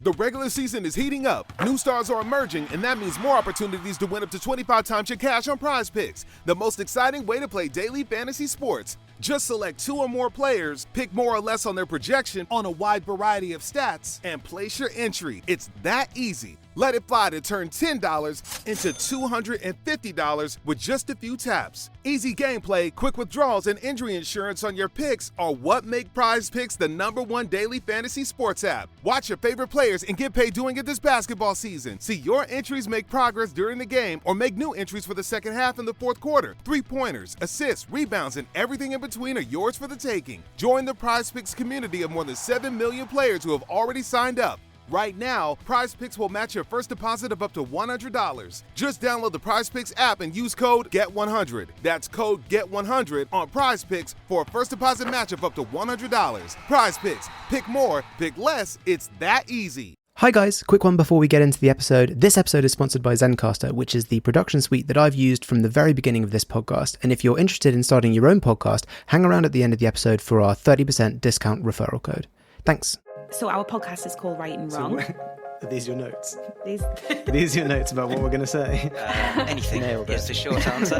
The regular season is heating up, new stars are emerging, and that means more opportunities to win up to 25 times your cash on Prize Picks, the most exciting way to play daily fantasy sports. Just select 2 or more players, pick more or less on their projection on a wide variety of stats, and place your entry. It's that easy. Let it fly to turn $10 into $250 with just a few taps. Easy gameplay, quick withdrawals, and injury insurance on your picks are what make Prize Picks the #1 daily fantasy sports app. Watch your favorite players and get paid doing it this basketball season. See your entries make progress during the game or make new entries for the second half and the fourth quarter. 3-pointers, assists, rebounds, and everything in between are yours for the taking. Join the Prize Picks community of more than 7 million players who have already signed up. Right now, Prize Picks will match your first deposit of up to $100. Just download the Prize Picks app and use code GET100. That's code GET100 on Prize Picks for a first deposit match of up to $100. Prize Picks. Pick more, pick less. It's that easy. Hi guys, quick one before we get into the episode. This episode is sponsored by Zencastr, which is the production suite that I've used from the very beginning of this podcast. And if you're interested in starting your own podcast, hang around at the end of the episode for our 30% discount referral code. Thanks. So our podcast is called Right and Wrong. Are these your notes? These Are your notes about what we're going to say? Anything Nailed is it. the short answer.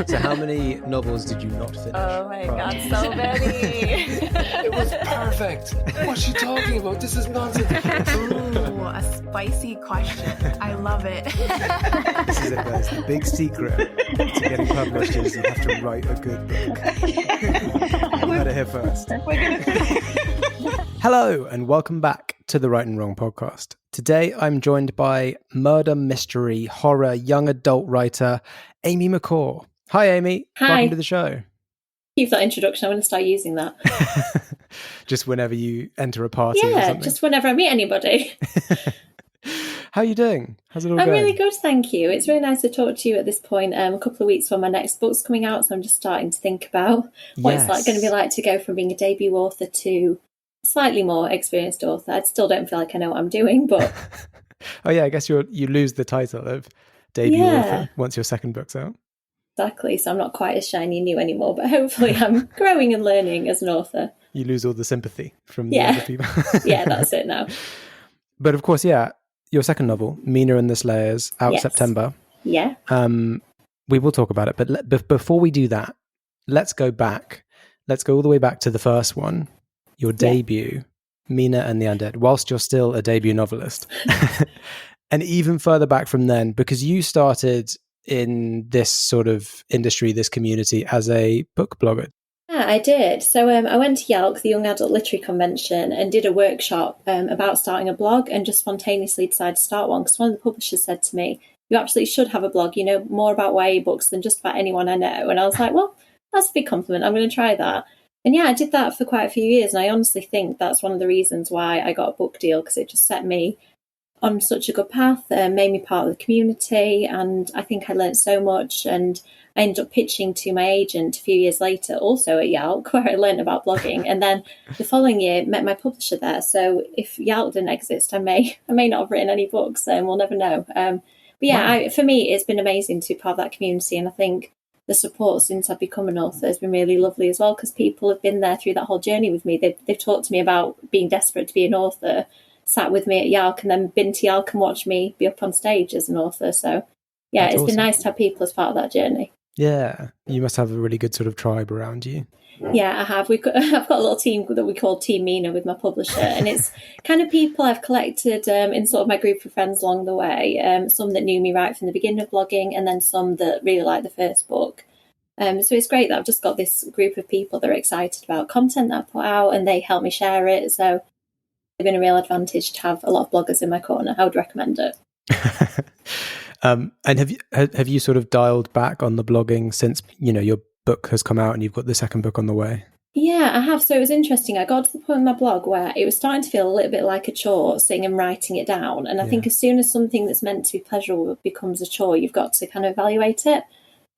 So how many novels did you not finish? Oh my God, so many. It was perfect. What's she talking about? This is nonsense. Ooh, a spicy question. I love it. This is it, guys. The big secret to getting published is you have to write a good book. You heard it here first. Hello, and welcome back to the Right and Wrong podcast. Today, I'm joined by murder, mystery, horror, young adult writer, Amy McCaw. Hi, Amy. Hi. Welcome to the show. Keep that introduction. I'm going to start using that. Just whenever you enter a party or Yeah, something. just whenever I meet anybody. How are you doing? How's it all I'm going? really good, thank you. It's really nice to talk to you at this point. A couple of weeks when my next book's coming out, so I'm just starting to think about what it's going to be like to go from being a debut author to slightly more experienced author. I still don't feel like I know what I'm doing, but Oh yeah, I guess you lose the title of debut author once your second book's out. exactly. So I'm not quite as shiny and new anymore, but hopefully I'm growing and learning as an author. You lose all the sympathy from the other people. Yeah, that's it now. But of course, yeah, your second novel, Mina and the Slayers, out Yes. September. Yeah. We will talk about it, but before we do that, let's go back. Let's go all the way back to the first one, your debut, Mina and the Undead, whilst you're still a debut novelist. And even further back from then, because you started in this sort of industry, this community, as a book blogger. Yeah, I did. So I went to Yalc, the Young Adult Literary Convention, and did a workshop about starting a blog, and just spontaneously decided to start one because one of the publishers said to me, "You absolutely should have a blog. You know more about YA books than just about anyone I know." And I was like, well, that's a big compliment. I'm going to try that. And yeah, I did that for quite a few years. And I honestly think that's one of the reasons why I got a book deal, because it just set me on such a good path, made me part of the community. And I think I learned so much. And I ended up pitching to my agent a few years later, also at Yalc, where I learned about blogging. And then the following year, met my publisher there. So if Yalc didn't exist, I may not have written any books, and we'll never know. But yeah, for me, it's been amazing to be part of that community. And I think the support since I've become an author has been really lovely as well, because people have been there through that whole journey with me. They've talked to me about being desperate to be an author, sat with me at Yalc, and then been to Yalc and watched me be up on stage as an author. So yeah, That's it's awesome. been nice to have people as part of that journey. Yeah, you must have a really good sort of tribe around you. Yeah, I have. I've got a little team that we call Team Mina with my publisher, and it's kind of people I've collected in sort of my group of friends along the way. Some that knew me right from the beginning of blogging, and then some that really liked the first book. So it's great that I've just got this group of people that are excited about content that I put out, and they help me share it. So it's been a real advantage to have a lot of bloggers in my corner. I would recommend it. And have you sort of dialed back on the blogging since, you know, your book has come out and you've got the second book on the way? Yeah, I have. So it was interesting. I got to the point in my blog where it was starting to feel a little bit like a chore, sitting and writing it down. And I think as soon as something that's meant to be pleasurable becomes a chore, you've got to kind of evaluate it.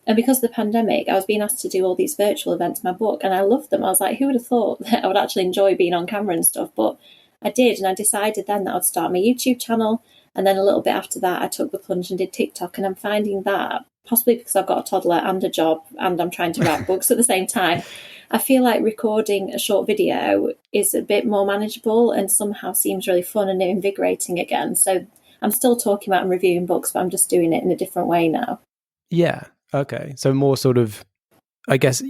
And because of the pandemic, I was being asked to do all these virtual events in my book, and I loved them. I was like, who would have thought that I would actually enjoy being on camera and stuff? But I did, and I decided then that I would start my YouTube channel. And then a little bit after that, I took the plunge and did TikTok, and I'm finding that possibly because I've got a toddler and a job and I'm trying to write books at the same time, I feel like recording a short video is a bit more manageable and somehow seems really fun and invigorating again. So I'm still talking about and reviewing books, but I'm just doing it in a different way now. Yeah. Okay. So more sort of, I guess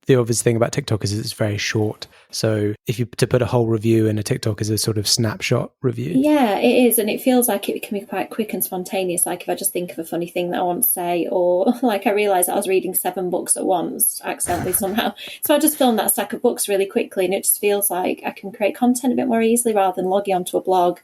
the obvious thing about TikTok is it's very short. So if you to put a whole review in a TikTok is a sort of snapshot review. Yeah, it is. And it feels like it can be quite quick and spontaneous. Like if I just think of a funny thing that I want to say, or like I realised I was reading 7 books at once accidentally somehow. So I just filmed that stack of books really quickly, and it just feels like I can create content a bit more easily rather than logging onto a blog,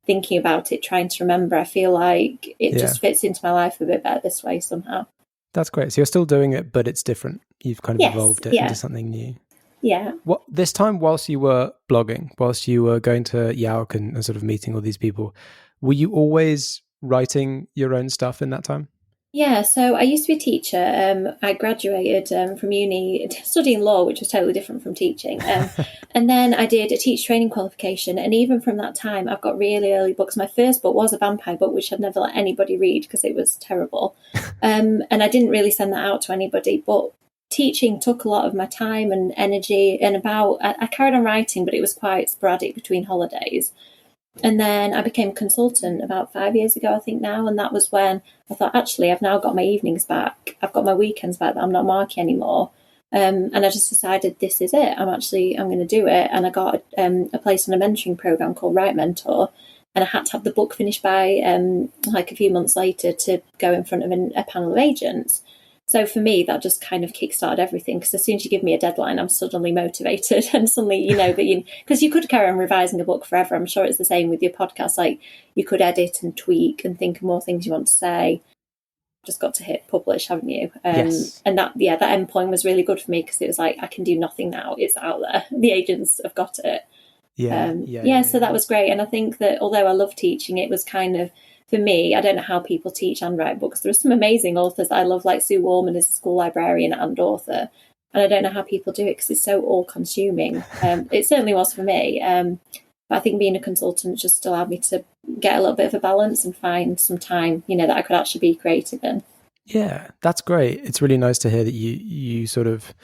thinking about it, trying to remember. I feel like it just fits into my life a bit better this way somehow. That's great. So you're still doing it, but it's different. You've kind of evolved it into something new. Yeah. What this time, whilst you were blogging, whilst you were going to Yauk and sort of meeting all these people, were you always writing your own stuff in that time? Yeah, so I used to be a teacher. I graduated from uni studying law, which was totally different from teaching. And then I did a teacher training qualification. And even from that time, I've got really early books. My first book was a vampire book, which I'd never let anybody read because it was terrible. And I didn't really send that out to anybody. But teaching took a lot of my time and energy. And I carried on writing, but it was quite sporadic between holidays. And then I became a consultant about 5 years ago, I think now. And that was when I thought, actually, I've now got my evenings back. I've got my weekends back that I'm not marking anymore. And I just decided this is it. I'm going to do it. And I got a place on a mentoring program called Write Mentor. And I had to have the book finished by like a few months later to go in front of a panel of agents. So for me, that just kind of kickstarted everything, because as soon as you give me a deadline, I'm suddenly motivated and suddenly, you know, because you could carry on revising a book forever. I'm sure it's the same with your podcast. Like you could edit and tweak and think of more things you want to say. Just got to hit publish, haven't you? Yes. And that end point was really good for me because it was like, I can do nothing now. It's out there. The agents have got it. So that was great. And I think that although I love teaching, it was kind of, for me, I don't know how people teach and write books. There are some amazing authors that I love, like Sue Warman is a school librarian and author. And I don't know how people do it because it's so all-consuming. It certainly was for me. But I think being a consultant just allowed me to get a little bit of a balance and find some time, you know, that I could actually be creative in. Yeah, that's great. It's really nice to hear that you sort of,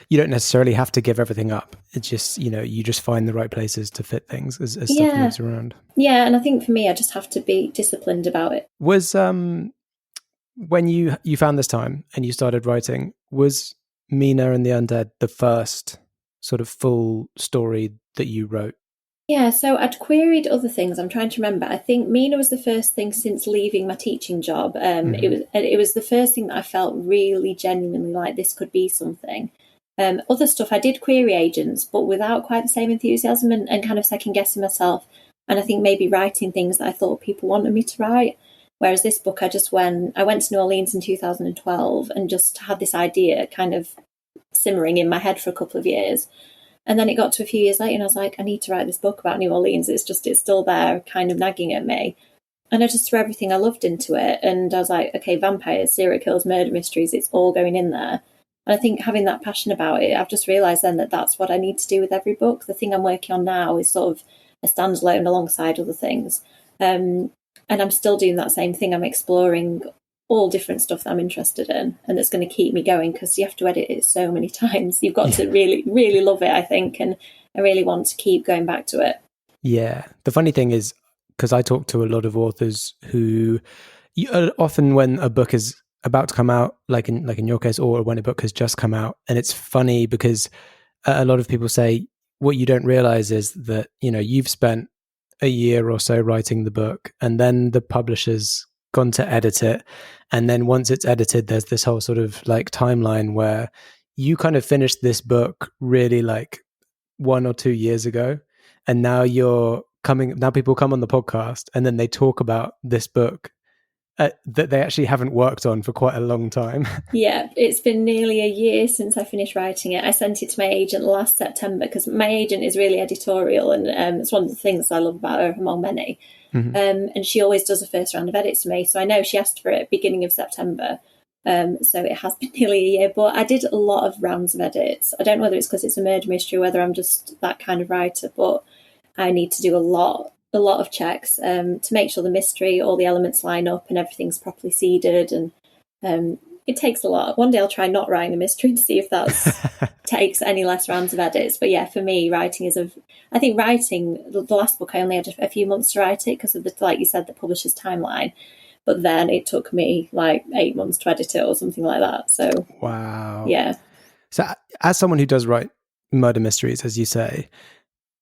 you don't necessarily have to give everything up. It's just, you know, you just find the right places to fit things as stuff moves around. Yeah, and I think for me, I just have to be disciplined about it. Was when you found this time and you started writing, was Mina and the Undead the first sort of full story that you wrote? Yeah, so I'd queried other things. I'm trying to remember. I think Mina was the first thing since leaving my teaching job. It was the first thing that I felt really genuinely like this could be something. Other stuff, I did query agents, but without quite the same enthusiasm and kind of second guessing myself. And I think maybe writing things that I thought people wanted me to write. Whereas this book, I went to New Orleans in 2012 and just had this idea kind of simmering in my head for a couple of years. And then it got to a few years later and I was like, I need to write this book about New Orleans. It's still there kind of nagging at me. And I just threw everything I loved into it. And I was like, okay, vampires, serial killers, murder mysteries, it's all going in there. And I think having that passion about it, I've just realised then that that's what I need to do with every book. The thing I'm working on now is sort of a standalone alongside other things. And I'm still doing that same thing. I'm exploring all different stuff that I'm interested in, and that's going to keep me going because you have to edit it so many times. You've got to really, really love it, I think, and I really want to keep going back to it. Yeah. The funny thing is, because I talk to a lot of authors who often when a book is about to come out, like in your case, or when a book has just come out, and it's funny because a lot of people say what you don't realize is that, you know, you've spent a year or so writing the book and then the publisher's gone to edit it. And then once it's edited, there's this whole sort of like timeline where you kind of finished this book really like 1 or 2 years ago. And now people come on the podcast and then they talk about this book that they actually haven't worked on for quite a long time. Yeah, it's been nearly a year since I finished writing it. I sent it to my agent last September because my agent is really editorial and it's one of the things I love about her among many. Mm-hmm. And she always does a first round of edits for me. So I know she asked for it beginning of September. So it has been nearly a year, but I did a lot of rounds of edits. I don't know whether it's because it's a murder mystery, whether I'm just that kind of writer, but I need to do a lot of checks to make sure the mystery, all the elements line up and everything's properly seeded. And it takes a lot. One day I'll try not writing a mystery and see if that takes any less rounds of edits. But yeah, for me, writing is I think writing, the last book, I only had a few months to write it because of the, like you said, the publisher's timeline. But then it took me like 8 months to edit it or something like that. So wow. Yeah. So as someone who does write murder mysteries, as you say,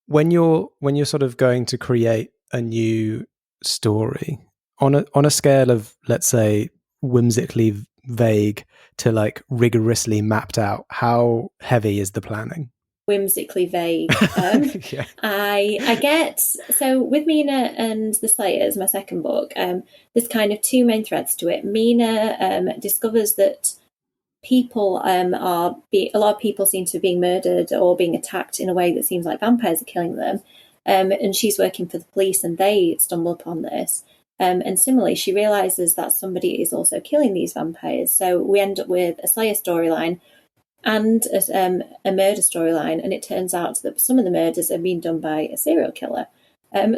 when you're sort of going to create a new story on a scale of, let's say, whimsically vague to like rigorously mapped out, how heavy is the planning? Whimsically vague. Yeah. I get, so with Mina and the Slayers, my second book, there's kind of two main threads to it. Mina discovers that people a lot of people seem to be being murdered or being attacked in a way that seems like vampires are killing them. And she's working for the police and they stumble upon this. And similarly, she realizes that somebody is also killing these vampires. So we end up with a Slayer storyline and a murder storyline, and it turns out that some of the murders are being done by a serial killer.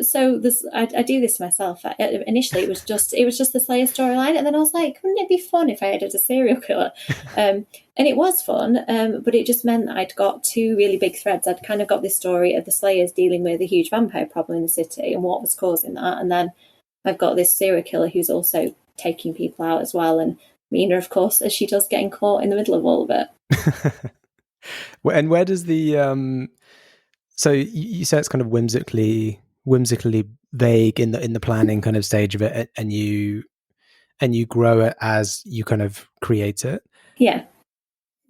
So I do this myself. Initially, it was just the Slayer storyline, and then I was like, wouldn't it be fun if I added a serial killer? And it was fun, but it just meant that I'd got two really big threads. I'd kind of got this story of the Slayers dealing with a huge vampire problem in the city and what was causing that, and then I've got this serial killer who's also taking people out as well, and Mina, of course, as she does, getting caught in the middle of all of it. And where does the so you say it's kind of whimsically vague in the planning kind of stage of it, and you grow it as you kind of create it. Yeah.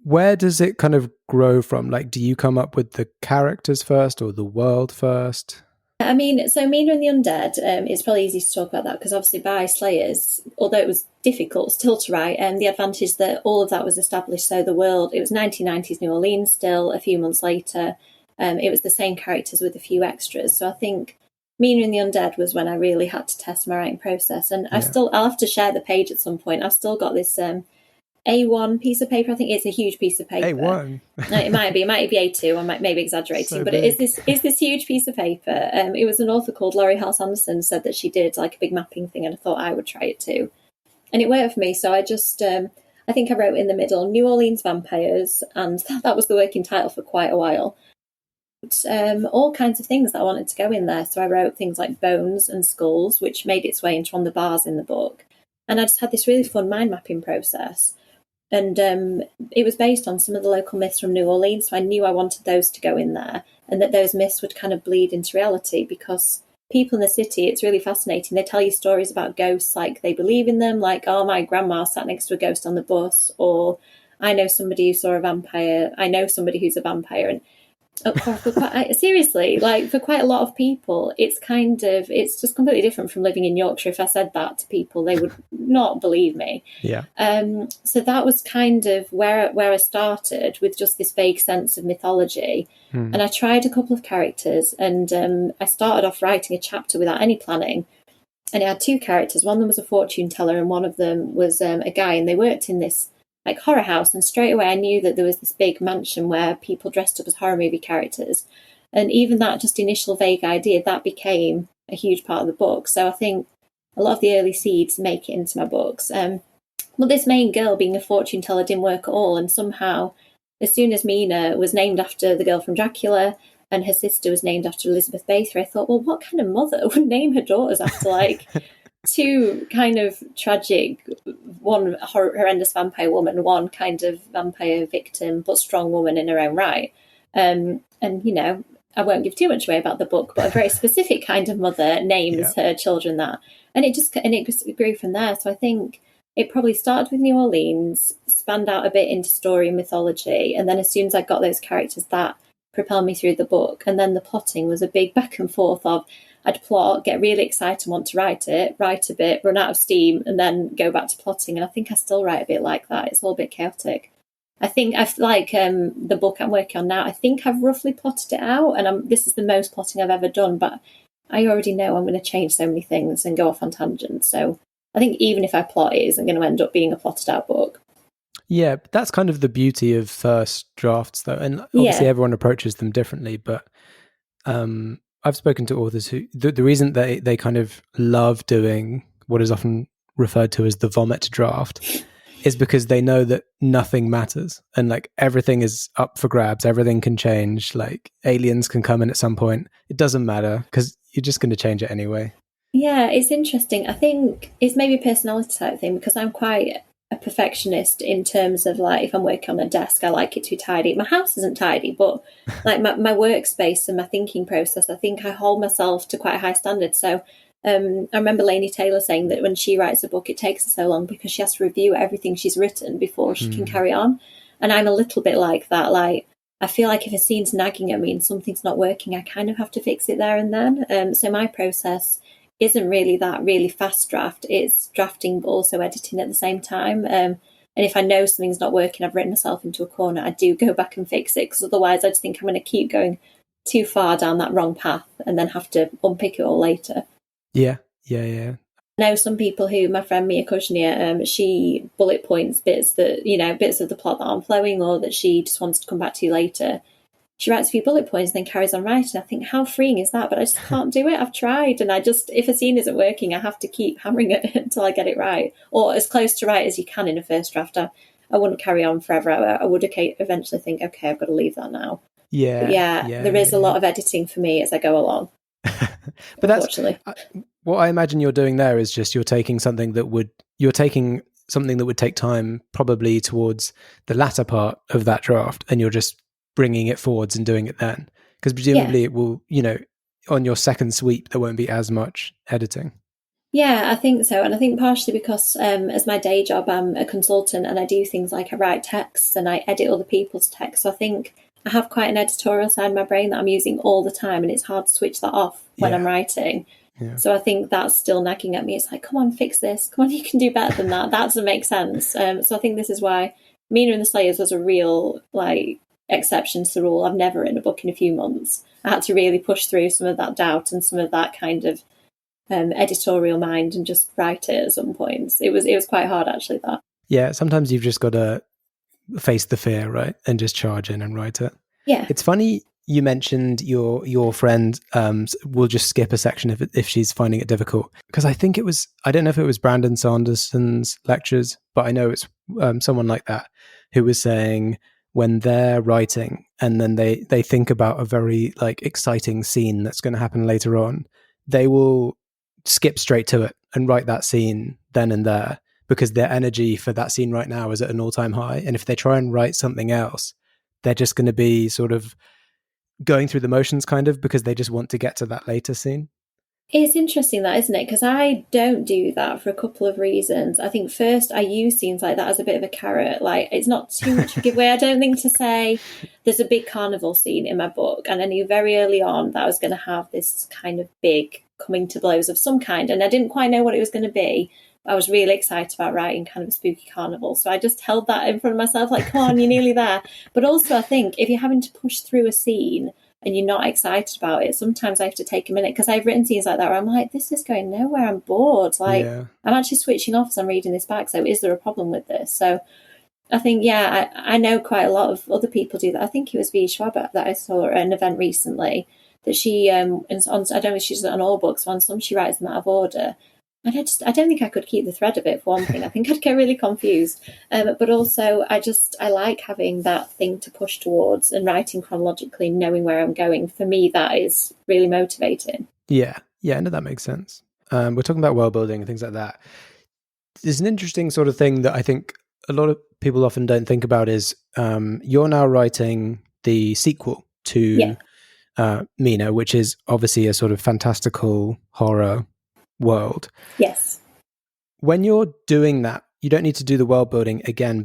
Where does it kind of grow from? Like, do you come up with the characters first or the world first? I mean, so Mina and the Undead, it's probably easy to talk about that because obviously by Slayers, although it was difficult still to write, the advantage that all of that was established. So the world, it was 1990s New Orleans still, a few months later. It was the same characters with a few extras. So I think Mina and the Undead was when I really had to test my writing process. And I'll have to share the page at some point. I've still got this A1 piece of paper. I think it's a huge piece of paper. A1? It might be A2. I might be exaggerating, so but big. It is this huge piece of paper. It was an author called Laurie House Anderson said that she did like a big mapping thing, and I thought I would try it too. And it worked for me. So I just, I think I wrote in the middle, New Orleans vampires, and that was the working title for quite a while. All kinds of things that I wanted to go in there. So I wrote things like bones and skulls, which made its way into one of the bars in the book. And I just had this really fun mind mapping process. And it was based on some of the local myths from New Orleans. So I knew I wanted those to go in there, and that those myths would kind of bleed into reality, because people in the city, it's really fascinating. They tell you stories about ghosts like they believe in them, like, oh, my grandma sat next to a ghost on the bus, or I know somebody who saw a vampire. I know somebody who's a vampire. And seriously, like for quite a lot of people, it's just completely different from living in Yorkshire. If I said that to people, they would not believe me. Yeah. So that was kind of where I started, with just this vague sense of mythology. And I tried a couple of characters, and I started off writing a chapter without any planning. And it had two characters. One of them was a fortune teller, and one of them was a guy, and they worked in this like horror house, and straight away I knew that there was this big mansion where people dressed up as horror movie characters, and even that just initial vague idea, that became a huge part of the book. So I think a lot of the early seeds make it into my books. But this main girl being a fortune teller didn't work at all, and somehow as soon as Mina was named after the girl from Dracula and her sister was named after Elizabeth Bathory, I thought, well, what kind of mother would name her daughters after like two kind of tragic, one horrendous vampire woman, one kind of vampire victim but strong woman in her own right. And you know, I won't give too much away about the book, but a very specific kind of mother names her children that, and it just grew from there. So I think it probably started with New Orleans, spanned out a bit into story and mythology, and then as soon as I got those characters, that propelled me through the book. And then the plotting was a big back and forth of, I'd plot, get really excited and want to write a bit, run out of steam, and then go back to plotting. And I think I still write a bit like that. It's all a bit chaotic. I think I've the book I'm working on now, I think I've roughly plotted it out, and this is the most plotting I've ever done, but I already know I'm going to change so many things and go off on tangents. So I think even if I plot, it isn't going to end up being a plotted out book. Yeah, that's kind of the beauty of first drafts, though. And obviously everyone approaches them differently, but I've spoken to authors who, the reason they kind of love doing what is often referred to as the vomit draft is because they know that nothing matters and like everything is up for grabs. Everything can change. Like aliens can come in at some point. It doesn't matter because you're just going to change it anyway. Yeah, it's interesting. I think it's maybe a personality type thing because I'm quite a perfectionist in terms of like if I'm working on a desk, I like it to be tidy. My house isn't tidy, but like my workspace and my thinking process, I think I hold myself to quite a high standard. So I remember Laini Taylor saying that when she writes a book, it takes her so long because she has to review everything she's written before she can carry on. And I'm a little bit like that. Like, I feel like if a scene's nagging at me and something's not working, I kind of have to fix it there and then. So my process isn't really that really fast draft. It's drafting but also editing at the same time. And if I know something's not working, I've written myself into a corner, I do go back and fix it because otherwise I just think I'm going to keep going too far down that wrong path and then have to unpick it all later. Yeah. I know some people who, my friend Mia Kushnia, she bullet points bits that, bits of the plot that aren't flowing or that she just wants to come back to later. She writes a few bullet points and then carries on writing. I think, how freeing is that? But I just can't do it. I've tried. And if a scene isn't working, I have to keep hammering it until I get it right. Or as close to right as you can in a first draft. I wouldn't carry on forever. I would eventually think, okay, I've got to leave that now. Yeah. But there is a lot of editing for me as I go along. But unfortunately. What I imagine you're doing there is just you're taking something that would take time probably towards the latter part of that draft and you're just bringing it forwards and doing it then, because presumably it will, on your second sweep there won't be as much editing. Yeah, I think so. And I think partially because as my day job, I'm a consultant and I do things like I write texts and I edit other people's texts. So I think I have quite an editorial side of my brain that I'm using all the time and it's hard to switch that off when I'm writing. Yeah. So I think that's still nagging at me. It's like, come on, fix this. Come on, you can do better than that. That doesn't make sense. So I think this is why Mina and the Slayers was a real exception to the rule. I've never written a book in a few months. I had to really push through some of that doubt and some of that kind of editorial mind and just write it at some points. It was quite hard actually, that. Yeah, sometimes you've just got to face the fear, right? And just charge in and write it. Yeah. It's funny you mentioned your friend will just skip a section if she's finding it difficult. Because I don't know if it was Brandon Sanderson's lectures, but I know it's someone like that who was saying when they're writing and then they think about a very exciting scene that's going to happen later on, they will skip straight to it and write that scene then and there because their energy for that scene right now is at an all-time high. And if they try and write something else, they're just going to be sort of going through the motions kind of because they just want to get to that later scene. It's interesting that, isn't it? Because I don't do that for a couple of reasons. I think first, I use scenes like that as a bit of a carrot. It's not too much of a giveaway. I don't think to say there's a big carnival scene in my book. And I knew very early on that I was going to have this kind of big coming to blows of some kind. And I didn't quite know what it was going to be. I was really excited about writing kind of a spooky carnival. So I just held that in front of myself, come on, you're nearly there. But also I think if you're having to push through a scene and you're not excited about it, sometimes I have to take a minute because I've written scenes like that where I'm like, this is going nowhere, I'm bored. I'm actually switching off as I'm reading this back. So is there a problem with this? So I think, I know quite a lot of other people do that. I think it was V. Schwab that I saw at an event recently that she, I don't know if she's on all books, on some she writes them out of order. And I don't think I could keep the thread of it, for one thing. I think I'd get really confused. But also, I like having that thing to push towards and writing chronologically, knowing where I'm going. For me, that is really motivating. Yeah, no, that makes sense. We're talking about world building and things like that. There's an interesting sort of thing that I think a lot of people often don't think about is you're now writing the sequel to Mina, which is obviously a sort of fantastical horror world. Yes. When you're doing that, you don't need to do the world building again,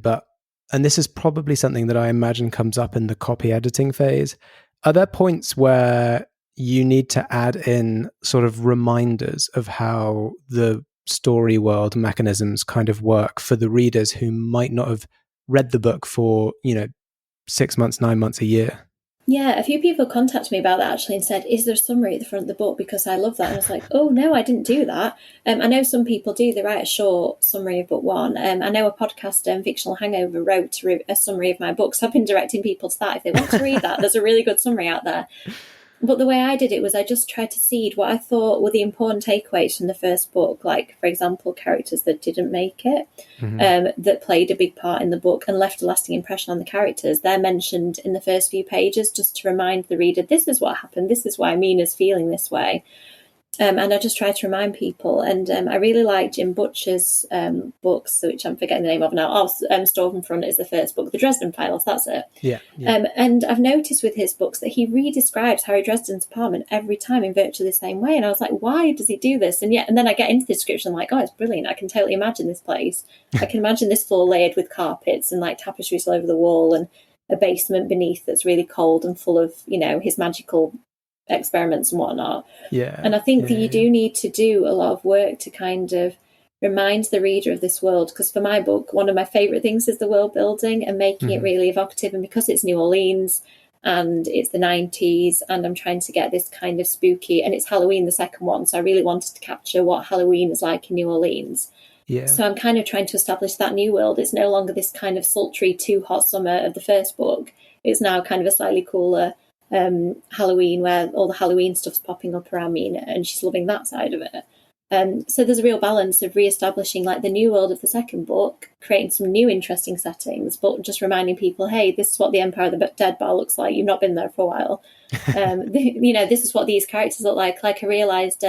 and this is probably something that I imagine comes up in the copy editing phase. Are there points where you need to add in sort of reminders of how the story world mechanisms kind of work for the readers who might not have read the book for, 6 months, 9 months, a year? Yeah, a few people contacted me about that actually and said, is there a summary at the front of the book? Because I love that. And I was like, oh, no, I didn't do that. I know some people do. They write a short summary of book one. I know a podcast, Fictional Hangover, wrote a summary of my book. So I've been directing people to that. If they want to read that, there's a really good summary out there. But the way I did it was I just tried to seed what I thought were the important takeaways from the first book, like, for example, characters that didn't make it, that played a big part in the book and left a lasting impression on the characters. They're mentioned in the first few pages just to remind the reader, this is what happened, this is why Mina's feeling this way. And I just try to remind people. And I really like Jim Butcher's books, which I'm forgetting the name of now. Stormfront is the first book. The Dresden Files, that's it. Yeah. And I've noticed with his books that he redescribes Harry Dresden's apartment every time in virtually the same way. And I was like, why does he do this? And then I get into the description, I'm like, oh, it's brilliant. I can totally imagine this place. I can imagine this floor layered with carpets and like tapestries all over the wall and a basement beneath that's really cold and full of, his magical experiments and whatnot. And I think that you do need to do a lot of work to kind of remind the reader of this world, because for my book, one of my favorite things is the world building and making it really evocative. And because it's New Orleans and it's the 90s and I'm trying to get this kind of spooky, and it's Halloween, the second one, so I really wanted to capture what Halloween is like in New Orleans. So I'm kind of trying to establish that new world. It's no longer this kind of sultry, too hot summer of the first book. It's now kind of a slightly cooler Halloween, where all the Halloween stuff's popping up around Mina, and she's loving that side of it. So there's a real balance of re-establishing like the new world of the second book, creating some new interesting settings, but just reminding people, hey, this is what the Empire of the Dead Bar looks like. You've not been there for a while. This is what these characters look like. Like I realised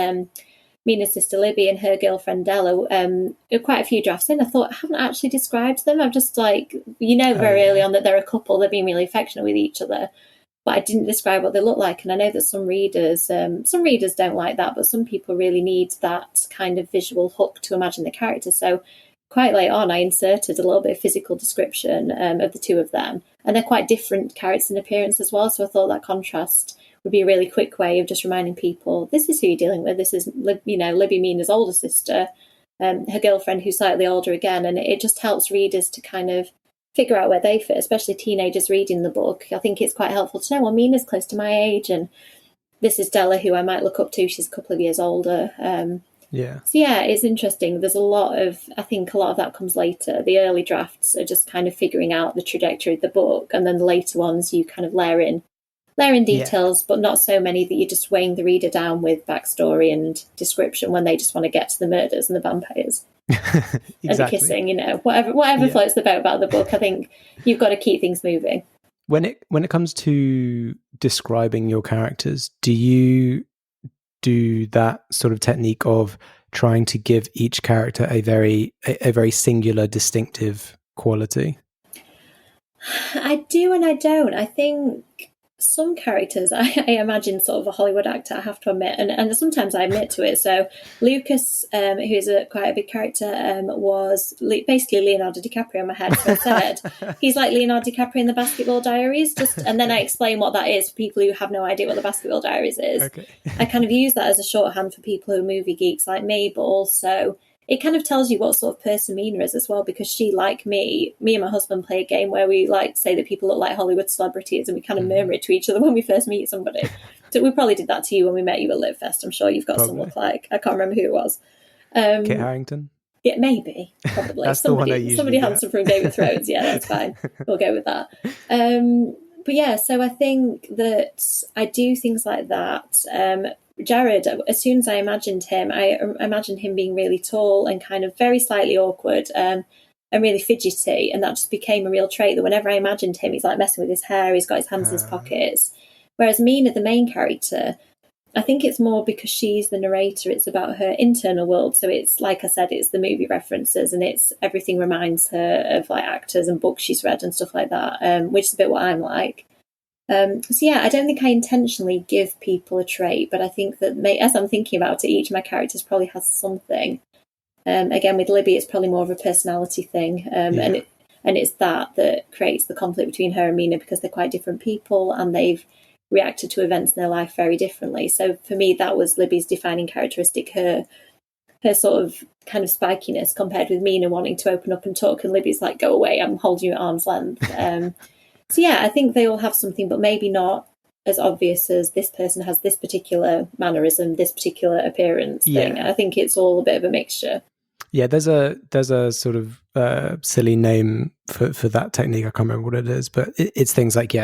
Mina's sister Libby and her girlfriend Della, quite a few drafts in, I thought, I haven't actually described them. I'm just like, very early on that they're a couple, they're being really affectionate with each other. But I didn't describe what they look like. And I know that some readers don't like that, but some people really need that kind of visual hook to imagine the characters. So quite late on, I inserted a little bit of physical description of the two of them. And they're quite different characters in appearance as well. So I thought that contrast would be a really quick way of just reminding people, this is who you're dealing with. This is, Libby Mina's older sister, her girlfriend who's slightly older again. And it just helps readers to kind of figure out where they fit, especially teenagers reading the book. I think it's quite helpful to know, well, Mina's close to my age, and this is Della, who I might look up to. She's a couple of years older. So it's interesting. There's I think a lot of that comes later. The early drafts are just kind of figuring out the trajectory of the book, and then the later ones you kind of layer in details, but not so many that you're just weighing the reader down with backstory and description when they just want to get to the murders and the vampires. And the kissing, whatever floats the boat about the book. I think you've got to keep things moving. When it comes to describing your characters, do you do that sort of technique of trying to give each character a very singular, distinctive quality? I do and I don't. I think some characters I imagine sort of a Hollywood actor, I have to admit, and sometimes I admit to it. So Lucas, who's quite a big character, was basically Leonardo DiCaprio in my head. So I said he's like Leonardo DiCaprio in the Basketball Diaries, and then I explain what that is for people who have no idea what the Basketball Diaries is. Okay. I kind of use that as a shorthand for people who are movie geeks like me, but also it kind of tells you what sort of person Mina is as well, because she, like me and my husband play a game where we like to say that people look like Hollywood celebrities, and we kind of murmur it to each other when we first meet somebody. So we probably did that to you when we met you at Live Fest. I'm sure you've got some look like. I can't remember who it was. Kit Harington? Yeah, maybe. Probably. That's the one I usually somebody handsome from Game of Thrones. Yeah, that's fine. We'll go with that. But yeah, so I think that I do things like that. Jared, as soon as I imagined him, I imagined him being really tall and kind of very slightly awkward and really fidgety, and that just became a real trait that whenever I imagined him, he's like messing with his hair, he's got his hands in his pockets. Whereas Mina, the main character, I think it's more because she's the narrator, it's about her internal world. So it's, like I said, it's the movie references, and it's everything reminds her of like actors and books she's read and stuff like that, which is a bit what I'm like. So yeah, I don't think I intentionally give people a trait, but I think that as I'm thinking about it, each of my characters probably has something. Again, with Libby, it's probably more of a personality thing, and it's that creates the conflict between her and Mina, because they're quite different people and they've reacted to events in their life very differently. So for me, that was Libby's defining characteristic, her sort of kind of spikiness, compared with Mina wanting to open up and talk, and Libby's like, go away, I'm holding you at arm's length. So yeah, I think they all have something, but maybe not as obvious as this person has this particular mannerism, this particular appearance thing. I think it's all a bit of a mixture. Yeah, there's a sort of silly name for that technique. I can't remember what it is, but it's things like,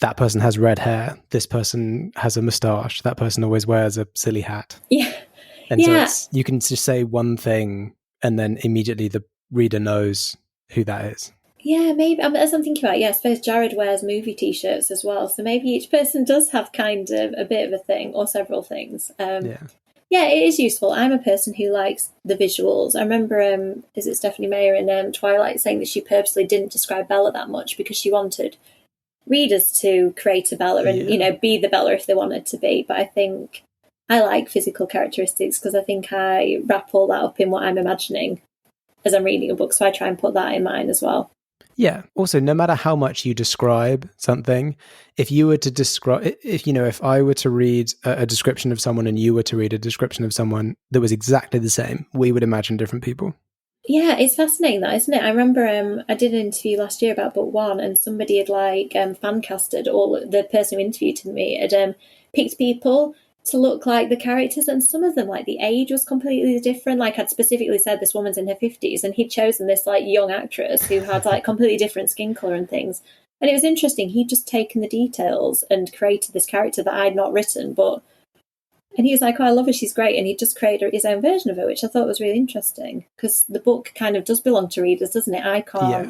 that person has red hair, this person has a moustache, that person always wears a silly hat. Yeah. And Yeah. so you can just say one thing and then immediately the reader knows who that is. Yeah, maybe. As I'm thinking about it, I suppose Jared wears movie T-shirts as well. So maybe each person does have kind of a bit of a thing or several things. Yeah, it is useful. I'm a person who likes the visuals. I remember, is it Stephanie Meyer in Twilight saying that she purposely didn't describe Bella that much because she wanted readers to create a Bella and, be the Bella if they wanted to be. But I think I like physical characteristics because I think I wrap all that up in what I'm imagining as I'm reading a book. So I try and put that in mine as well. Yeah. Also, no matter how much you describe something, if you were to describe, if I were to read a description of someone and you were to read a description of someone that was exactly the same, we would imagine different people. Yeah, it's fascinating that, isn't it? I remember I did an interview last year about book one, and somebody had fan casted, or the person who interviewed me had picked people to look like the characters, and some of them, like, the age was completely different. Like, I'd specifically said this woman's in her 50s, and he'd chosen this like young actress who had like completely different skin colour and things. And it was interesting. He'd just taken the details and created this character that I'd not written, and he was like, "Oh, I love her, she's great," and he just created his own version of her, which I thought was really interesting, because the book kind of does belong to readers, doesn't it? I can't.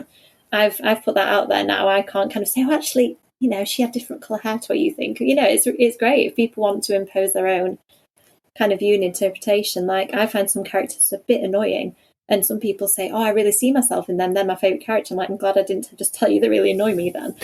Yeah. I've put that out there now. I can't kind of say, "Oh, actually, she had different colour hair to what you think." It's great if people want to impose their own kind of view and interpretation. Like, I find some characters a bit annoying, and some people say, "Oh, I really see myself in them. They're my favourite character." I'm like, I'm glad I didn't just tell you they really annoy me then.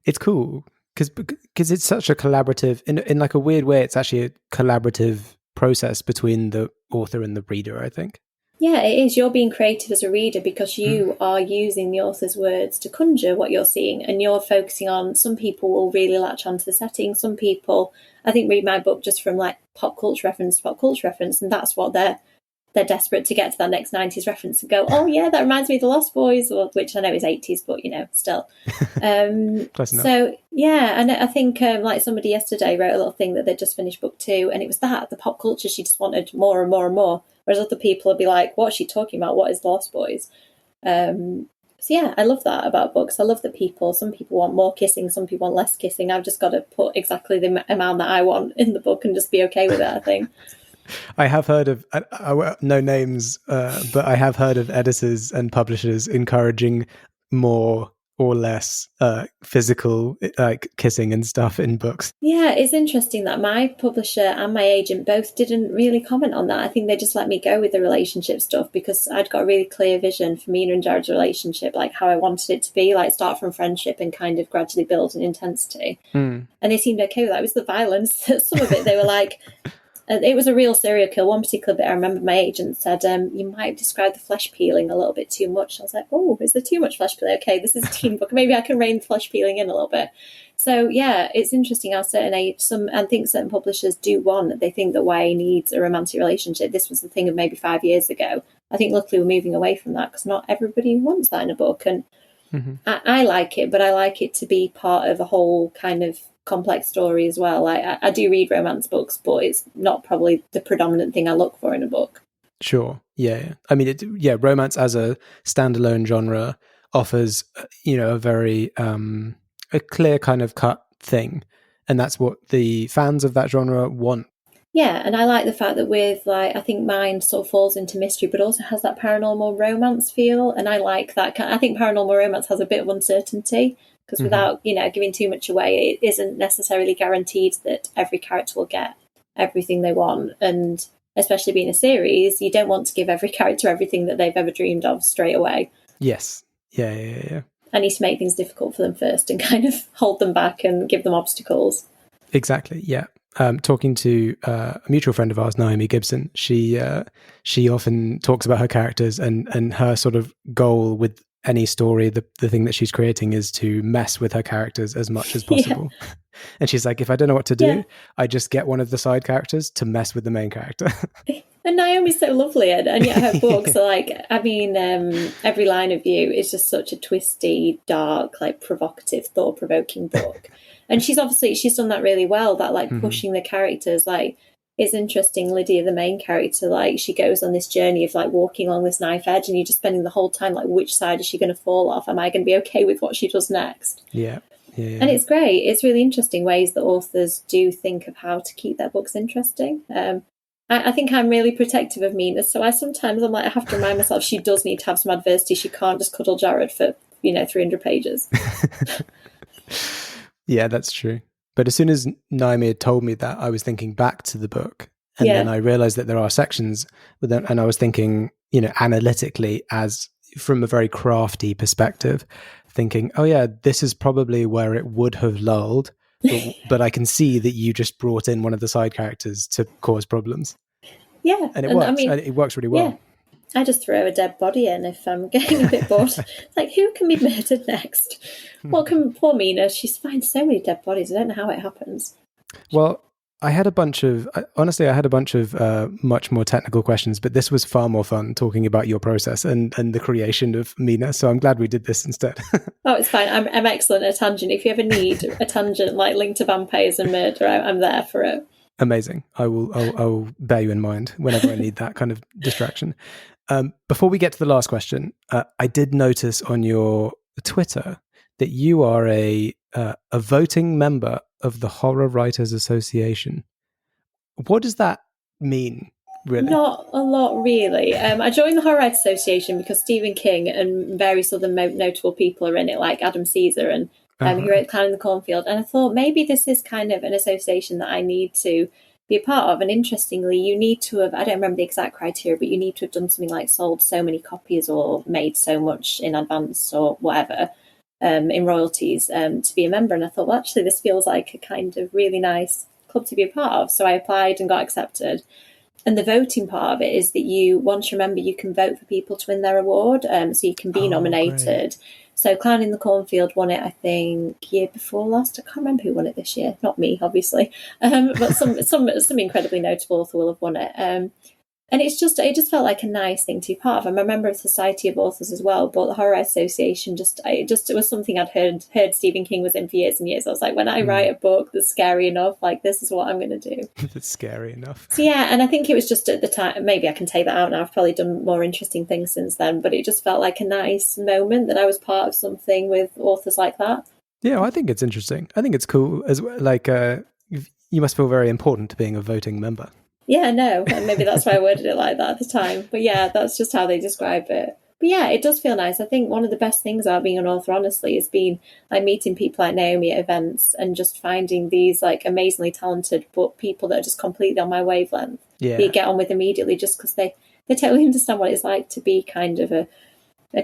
It's cool because it's such a collaborative, in like a weird way, it's actually a collaborative process between the author and the reader, I think. Yeah, it is. You're being creative as a reader because you are using the author's words to conjure what you're seeing, and you're focusing on, some people will really latch onto the setting. Some people, I think, read my book just from like pop culture reference to pop culture reference, and that's what they're desperate to get to that next 90s reference and go, "Oh yeah, that reminds me of The Lost Boys," or, which I know is 80s, but still. So yeah, and I think like somebody yesterday wrote a little thing that they'd just finished book 2, and it was the pop culture she just wanted more and more and more, whereas other people would be like, "What's she talking about? What is The Lost Boys?" So yeah, I love that about books. I love that some people want more kissing, some people want less kissing. I've just got to put exactly the amount that I want in the book and just be okay with it, I think. I have heard of, no names, but I have heard of editors and publishers encouraging more or less physical, like kissing and stuff in books. Yeah, it's interesting that my publisher and my agent both didn't really comment on that. I think they just let me go with the relationship stuff because I'd got a really clear vision for Mina and Jared's relationship, like how I wanted it to be, like start from friendship and kind of gradually build in intensity. And they seemed okay with that. It was the violence. Some of it, they were like... It was a real serial kill. One particular bit, I remember my agent said, "You might describe the flesh peeling a little bit too much." I was like, "Oh, is there too much flesh peeling? Okay, this is a teen book. Maybe I can rein the flesh peeling in a little bit." So yeah, it's interesting how I think certain publishers do want. They think that YA needs a romantic relationship. This was the thing of maybe 5 years ago. I think luckily we're moving away from that because not everybody wants that in a book, and I like it, but I like it to be part of a whole kind of complex story as well. I do read romance books, but it's not probably the predominant thing I look for in a book. Sure. Yeah. I mean, romance as a standalone genre offers, a very a clear kind of cut thing, and that's what the fans of that genre want. Yeah, and I like the fact that with, like, I think mine sort of falls into mystery, but also has that paranormal romance feel, and I like that. I think paranormal romance has a bit of uncertainty, because without, giving too much away, it isn't necessarily guaranteed that every character will get everything they want. And especially being a series, you don't want to give every character everything that they've ever dreamed of straight away. Yes. Yeah. I need to make things difficult for them first and kind of hold them back and give them obstacles. Exactly, yeah. Talking to a mutual friend of ours, Noami Gibson, she often talks about her characters and her sort of goal with any story, the thing that she's creating is to mess with her characters as much as possible. Yeah. And she's like, if I don't know what to do, I just get one of the side characters to mess with the main character. And Naomi's so lovely, and yet her books are like, Every Line of You is just such a twisty, dark, like provocative, thought-provoking book. And she's done that really well, that like pushing the characters. Like, it's interesting, Lydia, the main character, like she goes on this journey of like walking along this knife edge, and you're just spending the whole time like, which side is she going to fall off? Am I going to be okay with what she does next? Yeah. Yeah. And it's great. It's really interesting ways that authors do think of how to keep their books interesting. I think I'm really protective of Mina, so I have to remind myself she does need to have some adversity. She can't just cuddle Jared for 300 pages. Yeah, that's true. But as soon as Noami had told me that, I was thinking back to the book, and then I realized that there are sections with them, and I was thinking, analytically, as from a very crafty perspective, thinking, oh yeah, this is probably where it would have lulled. But I can see that you just brought in one of the side characters to cause problems. Yeah. And it works. I mean, it works really well. Yeah. I just throw a dead body in if I'm getting a bit bored. Like, who can be murdered next? Poor Mina, she finds so many dead bodies. I don't know how it happens. Well, I had a bunch of much more technical questions, but this was far more fun talking about your process and the creation of Mina. So I'm glad we did this instead. Oh, it's fine. I'm excellent at a tangent. If you ever need a tangent like linked to vampires and murder, I'm there for it. Amazing. I will bear you in mind whenever I need that kind of distraction. Before we get to the last question, I did notice on your Twitter that you are a voting member of the Horror Writers Association. What does that mean, really? Not a lot, really. I joined the Horror Writers Association because Stephen King and various other notable people are in it, like Adam Caesar, and who wrote Clown in the Cornfield. And I thought maybe this is kind of an association that I need to be a part of. And interestingly, you need to have, I don't remember the exact criteria, but you need to have done something like sold so many copies or made so much in advance or whatever. In royalties to be a member. And I thought, well, actually, this feels like a kind of really nice club to be a part of. So I applied and got accepted. And the voting part of it is that once you're a member, you can vote for people to win their award. So you can be nominated. Great. So Clown in the Cornfield won it, I think, year before last. I can't remember who won it this year. Not me, obviously. But some incredibly notable author will have won it. And it just felt like a nice thing to be part of. I'm a member of the Society of Authors as well, but the Horror Association it was something I'd heard Stephen King was in for years and years. I was like, when I write a book that's scary enough, like, this is what I'm going to do. That's scary enough. So yeah, and I think it was just at the time, maybe I can take that out now. I've probably done more interesting things since then, but it just felt like a nice moment that I was part of something with authors like that. Yeah, I think it's interesting. I think it's cool as well. Like, you must feel very important to being a voting member. Yeah, no, and maybe that's why I worded it like that at the time. But yeah, that's just how they describe it. But yeah, it does feel nice. I think one of the best things about being an author, honestly, has been like meeting people like Noami at events and just finding these like amazingly talented but people that are just completely on my wavelength. Yeah. That you get on with immediately just because they totally understand what it's like to be kind of a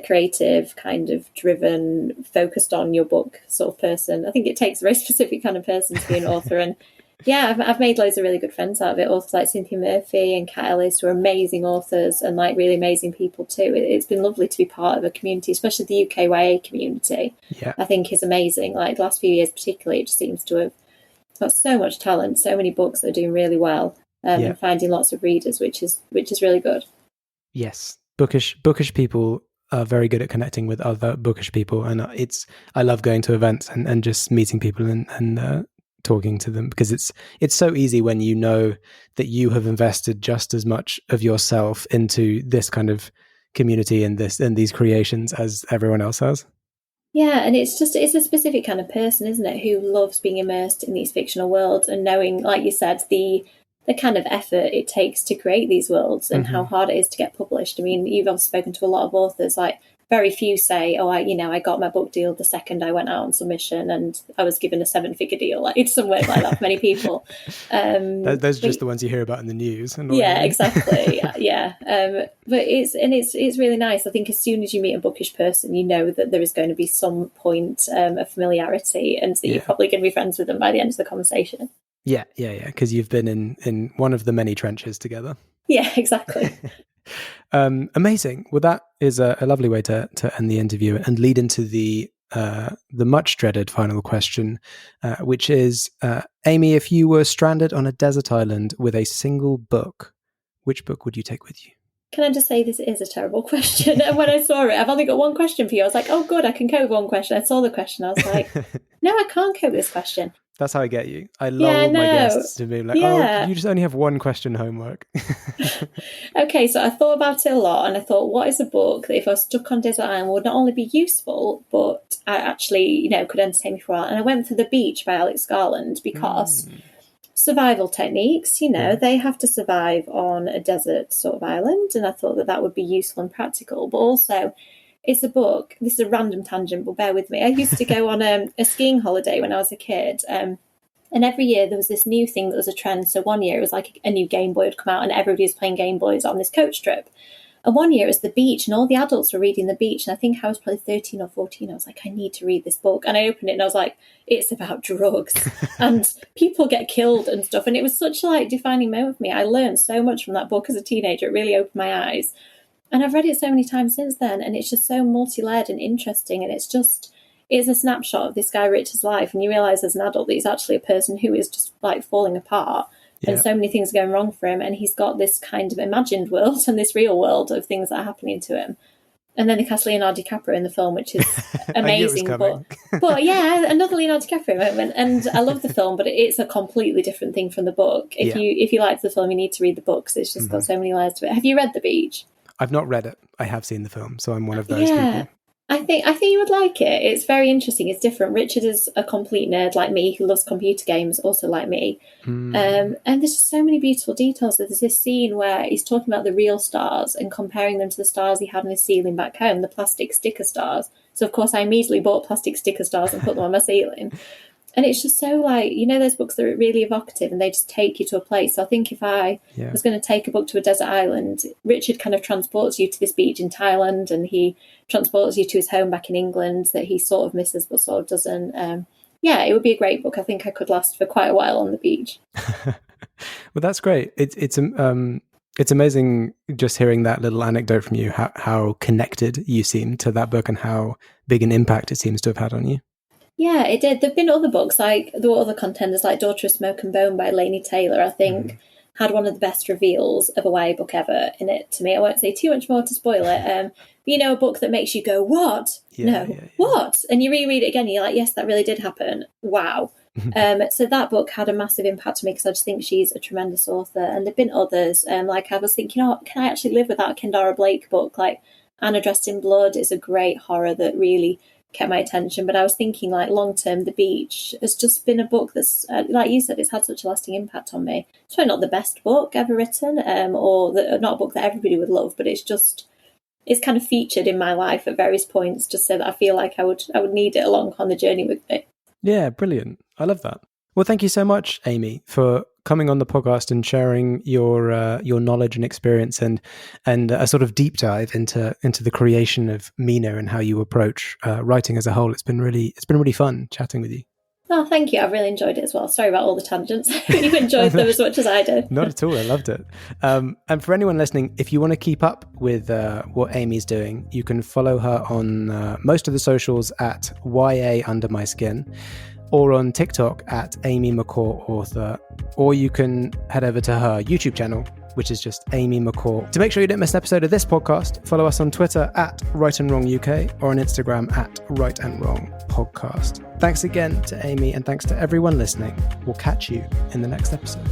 creative, kind of driven, focused on your book sort of person. I think it takes a very specific kind of person to be an author. And yeah, I've made loads of really good friends out of it. Authors like Cynthia Murphy and Kat Ellis, who are amazing authors and like really amazing people too. It's been lovely to be part of a community, especially the UK YA community. Yeah, I think is amazing. Like the last few years particularly, it just seems to have got so much talent, so many books that are doing really well, and finding lots of readers, which is really good. Yes, bookish people are very good at connecting with other bookish people, and I love going to events and just meeting people and talking to them, because it's so easy when you know that you have invested just as much of yourself into this kind of community and these creations as everyone else has. Yeah, and it's a specific kind of person, isn't it, who loves being immersed in these fictional worlds and knowing, like you said, the kind of effort it takes to create these worlds and how hard it is to get published. I mean, you've obviously spoken to a lot of authors, like very few say, oh, I got my book deal the second I went out on submission and I was given a 7-figure deal. Like, it's some word like that for many people. Those are just the ones you hear about in the news. Yeah, exactly. Yeah. But it's really nice. I think as soon as you meet a bookish person, you know that there is going to be some point of familiarity and that you're probably going to be friends with them by the end of the conversation. Yeah. Because you've been in one of the many trenches together. Yeah, exactly. Amazing. Well, that is a lovely way to end the interview and lead into the much dreaded final question, which is, Amy, if you were stranded on a desert island with a single book, which book would you take with you? Can I just say this is a terrible question? And when I saw it, I've only got one question for you. I was like, oh, good, I can cope with one question. I saw the question. I was like, no, I can't cope with this question. That's how I get you. I Yeah, I love my know. guests to be like, Yeah. oh, you just only have one question homework. Okay, so I thought about it a lot, and I thought, what is a book that if I was stuck on desert island would not only be useful, but I actually, could entertain me for a while. And I went for The Beach by Alex Garland because survival techniques, they have to survive on a desert sort of island, and I thought that would be useful and practical. But also, it's a book. This is a random tangent, but bear with me. I used to go on a skiing holiday when I was a kid. And every year there was this new thing that was a trend. So one year it was like a new Game Boy would come out and everybody was playing Game Boys on this coach trip. And one year it was The Beach and all the adults were reading The Beach. And I think I was probably 13 or 14. I was like, I need to read this book. And I opened it and I was like, it's about drugs and people get killed and stuff. And it was such a defining moment for me. I learned so much from that book as a teenager. It really opened my eyes. And I've read it so many times since then. And it's just so multi-layered and interesting. And it's a snapshot of this guy Richard's life, and you realise as an adult that he's actually a person who is just falling apart, and so many things are going wrong for him, and he's got this kind of imagined world and this real world of things that are happening to him. And then they cast Leonardo DiCaprio in the film, which is amazing. But yeah, another Leonardo DiCaprio moment, and I love the film, but it's a completely different thing from the book. If you like the film, you need to read the book because it's just got so many layers to it. Have you read The Beach? I've not read it. I have seen the film, so I'm one of those people. I think you would like it. It's very interesting. It's different. Richard is a complete nerd like me who loves computer games, also like me. And there's just so many beautiful details. There's this scene where he's talking about the real stars and comparing them to the stars he had on his ceiling back home, the plastic sticker stars. So, of course, I immediately bought plastic sticker stars and put them on my ceiling. And it's just so those books that are really evocative and they just take you to a place. So I think if I was going to take a book to a desert island, Richard kind of transports you to this beach in Thailand and he transports you to his home back in England that he sort of misses but sort of doesn't. It would be a great book. I think I could last for quite a while on the beach. Well, that's great. It's amazing just hearing that little anecdote from you, how connected you seem to that book and how big an impact it seems to have had on you. Yeah, it did. There've been other books, there were other contenders, like Daughter of Smoke and Bone by Laini Taylor, I think, had one of the best reveals of a YA book ever in it to me. I won't say too much more to spoil it. But, a book that makes you go, what? What? And you reread it again, and you're like, yes, that really did happen. Wow. So that book had a massive impact on me because I just think she's a tremendous author. And there've been others. I was thinking, can I actually live without a Kendara Blake book? Like Anna Dressed in Blood is a great horror that really kept my attention, but I was thinking long term The Beach has just been a book that's like you said, it's had such a lasting impact on me. It's probably not the best book ever written or not a book that everybody would love, but it's kind of featured in my life at various points just so that I feel like I would need it along on the journey with me. Yeah, brilliant. I love that. Well, thank you so much, Amy, for coming on the podcast and sharing your knowledge and experience and a sort of deep dive into the creation of Mina and how you approach writing as a whole. It's been really fun chatting with you. Oh, thank you. I've really enjoyed it as well. Sorry about all the tangents. You enjoyed them as much as I did. Not at all. I loved it. And for anyone listening, if you want to keep up with what Amy's doing, you can follow her on most of the socials at YA Under My Skin, or on TikTok at Amy McCaw Author, or you can head over to her YouTube channel, which is just Amy McCaw. To make sure you don't miss an episode of this podcast, follow us on Twitter at Right and Wrong UK or on Instagram at Right and Wrong Podcast. Thanks again to Amy, and thanks to everyone listening. We'll catch you in the next episode.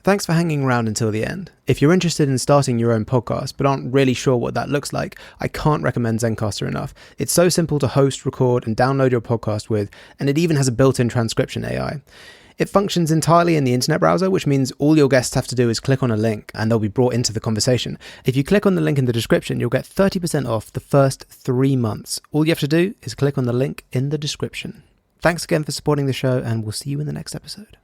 Thanks for hanging around until the end. If you're interested in starting your own podcast but aren't really sure what that looks like, I can't recommend Zencastr enough. It's so simple to host, record, and download your podcast with, and it even has a built-in transcription AI. It functions entirely in the internet browser, which means all your guests have to do is click on a link and they'll be brought into the conversation. If you click on the link in the description, you'll get 30% off the first 3 months. All you have to do is click on the link in the description. Thanks again for supporting the show, and we'll see you in the next episode.